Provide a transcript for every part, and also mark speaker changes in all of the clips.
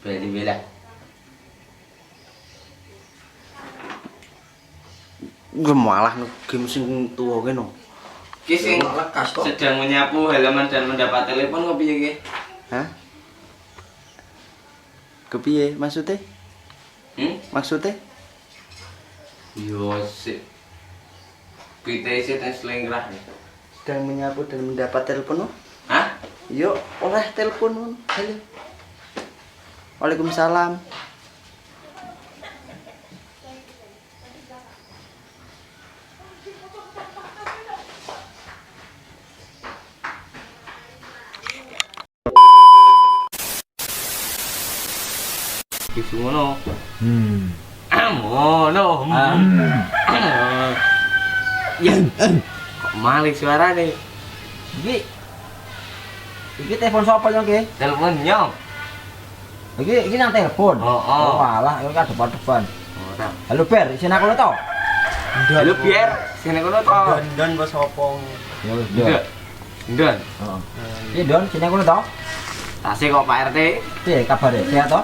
Speaker 1: beli-beli.
Speaker 2: Gue malah game sing tuwa kene.
Speaker 1: Ki sing sedang menyapu halaman dan mendapat telepon kok piye ki?
Speaker 2: Hah? Kepiye maksudnya? Maksudnya?
Speaker 1: Yo sik. Kita isi tes lenggrah.
Speaker 2: Sedang menyapu dan mendapat telepon.
Speaker 1: Hah?
Speaker 2: Yuk, oleh telepon. Halo. Waalaikumsalam.
Speaker 1: Isu ngono. Ngono. Ya. Kok malik suarane?
Speaker 3: Iki telepon sapa yo ki?
Speaker 1: Telepon nyong.
Speaker 3: Iki nang telepon.
Speaker 1: Oh.
Speaker 3: Walah, iki kan depan-depan.
Speaker 1: Ora.
Speaker 3: Halo Ber, sini aku to.
Speaker 1: Halo biar sini kono to.
Speaker 2: Don bos opong.
Speaker 3: Ya wis,
Speaker 1: Ndon. Ndon.
Speaker 3: Heeh. Iki Don, sini aku to.
Speaker 1: Tasih kok Pak RT.
Speaker 3: Piye kabare? Sehat to?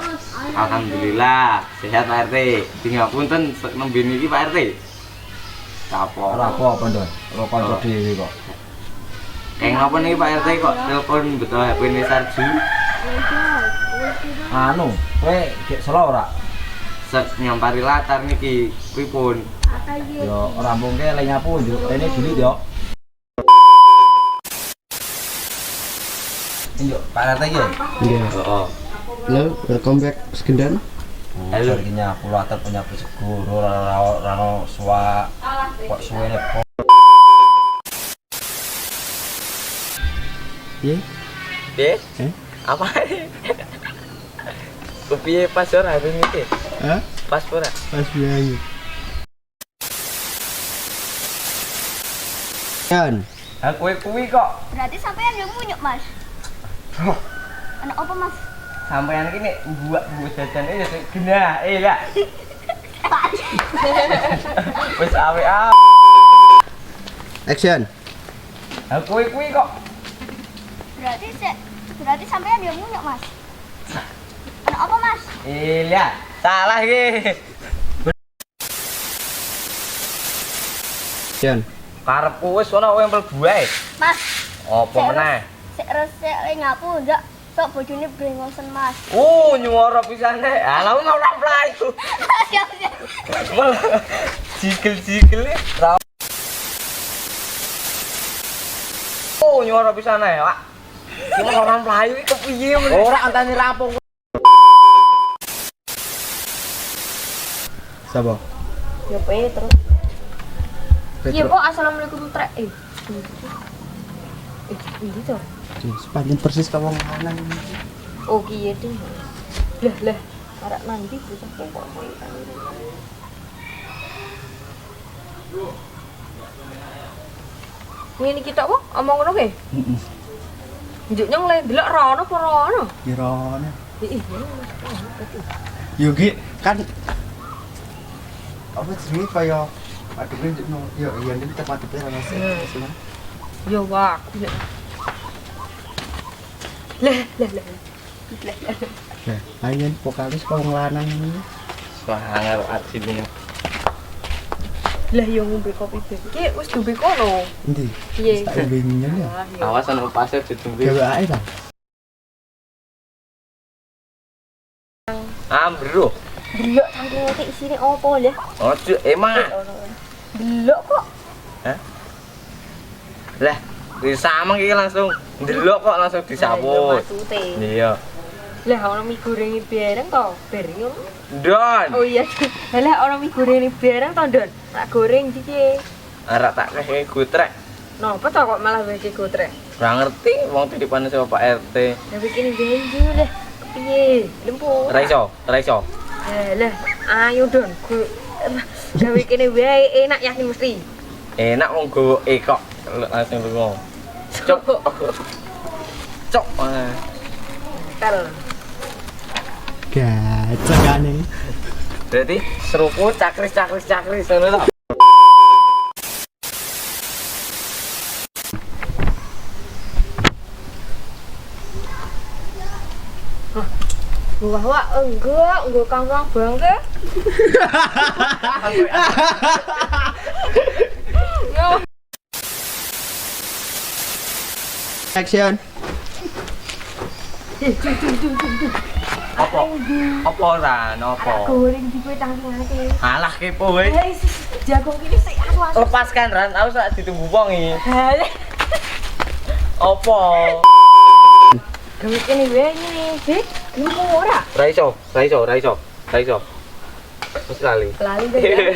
Speaker 1: Alhamdulillah, sehat Pak RT. Tinggal punten nembe niki Pak RT.
Speaker 3: Ora
Speaker 1: Kapok.
Speaker 3: apa-apa, Don. Ora kanca dhewe kok.
Speaker 1: Kayak ngapa nih Pak RT kok telepon betul HP-ne Sarju?
Speaker 3: Anu, kowe gek selo ora?
Speaker 1: Set nyampari latar niki pripun?
Speaker 3: Yo ora mungke le nyapu yo. Rene dulu yo. Injuk, Pak RT iki.
Speaker 2: Iya.
Speaker 1: Heeh.
Speaker 2: Halo, welcome back Segendan.
Speaker 3: Halo. Iki nyapu latar penyapu segoro ora suwa. Kok suwene
Speaker 2: Iya.
Speaker 1: Dek? Apa? Kepiye pas ora hari ini?
Speaker 2: Hah?
Speaker 1: Pas ora?
Speaker 2: Pas banget. Kan.
Speaker 1: Aku kuwi kok.
Speaker 4: Berarti sampean yang munyuk, Mas. Anak apa, Mas?
Speaker 1: Sampean iki nek buat jajan ya genah, lah. Wis awe ah.
Speaker 2: Action.
Speaker 1: Aku kuwi kok.
Speaker 4: Berarti sampean yang munyuk, Mas. Anak apa, Mas?
Speaker 1: Iya, salah iki.
Speaker 2: Action.
Speaker 1: Karepku wis ana kowe mlebu ae.
Speaker 4: Mas,
Speaker 1: Apa meneh?
Speaker 4: sik resik le nyapu ndak sok bojone brengosen, Mas.
Speaker 1: Nyuara pisane. Lah ora mlayu.
Speaker 4: Siap, siap.
Speaker 1: Jigel-jigel ra. Nyuara pisane, Pak. Cuma ora mlayu iki kepiye meneh?
Speaker 3: ora antane rampung.
Speaker 2: Sapa?
Speaker 4: Ya Petrus. Iya, Pak. Assalamualaikum, Trek. Ini to.
Speaker 2: Sepanjang persis ka wong lanang ini.
Speaker 4: Oh, kiye deh. Lah, arek nanti bocah kok koyo Ngene iki tok, omong ngono ke?
Speaker 2: Heeh.
Speaker 4: Njuk nyong le delok rono apa rono?
Speaker 2: Kirane.
Speaker 4: Ih,
Speaker 2: Yo Ki, kan apa jenenge kaya adewe no yo iya iki tempat adewe ana sih.
Speaker 4: yo wak. Lah.
Speaker 2: Nah, ayen vokalis kok wong lanang ini.
Speaker 1: Sangar asine.
Speaker 4: Lah yo ngombe kopi dhewe. Ki wis ngombe kono.
Speaker 2: Endi?
Speaker 4: Piye?
Speaker 2: Tak bingung ya.
Speaker 4: Ah, yo.
Speaker 1: Awas ana pasir ditumbe.
Speaker 2: Gawe ae ta.
Speaker 1: Ambro.
Speaker 4: Delok cangkeme iki isine opo lho?
Speaker 1: Ojo emang.
Speaker 4: Delok kok.
Speaker 1: Lah, disameng iki langsung ndelok kok langsung disaput. Iya.
Speaker 4: Lah ana mie goreng bareng to, bareng yo.
Speaker 1: Don.
Speaker 4: Oh iya. Lah ana mie goreng bareng to, Don. Tak goreng iki.
Speaker 1: Arek tak kasih gotrek.
Speaker 4: Napa to kok malah wis gotrek?
Speaker 1: Ora ngerti wong titipane sama Pak RT.
Speaker 4: Lah bikin benju lah. Piye? Lempo.
Speaker 1: Ora iso.
Speaker 4: Lah, ayo Don. Gawe kene wae enak yakin mesti.
Speaker 1: Enak wong gowo kok langsung lunga. Cok. Cok.
Speaker 4: Tel.
Speaker 2: Gacakane.
Speaker 1: Berarti seruku cakris ngono to.
Speaker 4: Wah, enggak kangkang bangke.
Speaker 2: Action.
Speaker 1: Apa ran apa?
Speaker 4: Goreng di kue tangkingake.
Speaker 1: Alah kepo we.
Speaker 4: Hei, jagung ini sik aku.
Speaker 1: Lepaskan ran, aku sak ditunggu wong iki. Apa?
Speaker 4: Gawe kene wae ini. Ngomong ora?
Speaker 1: Ra iso. Wis lali.
Speaker 4: Lali deh.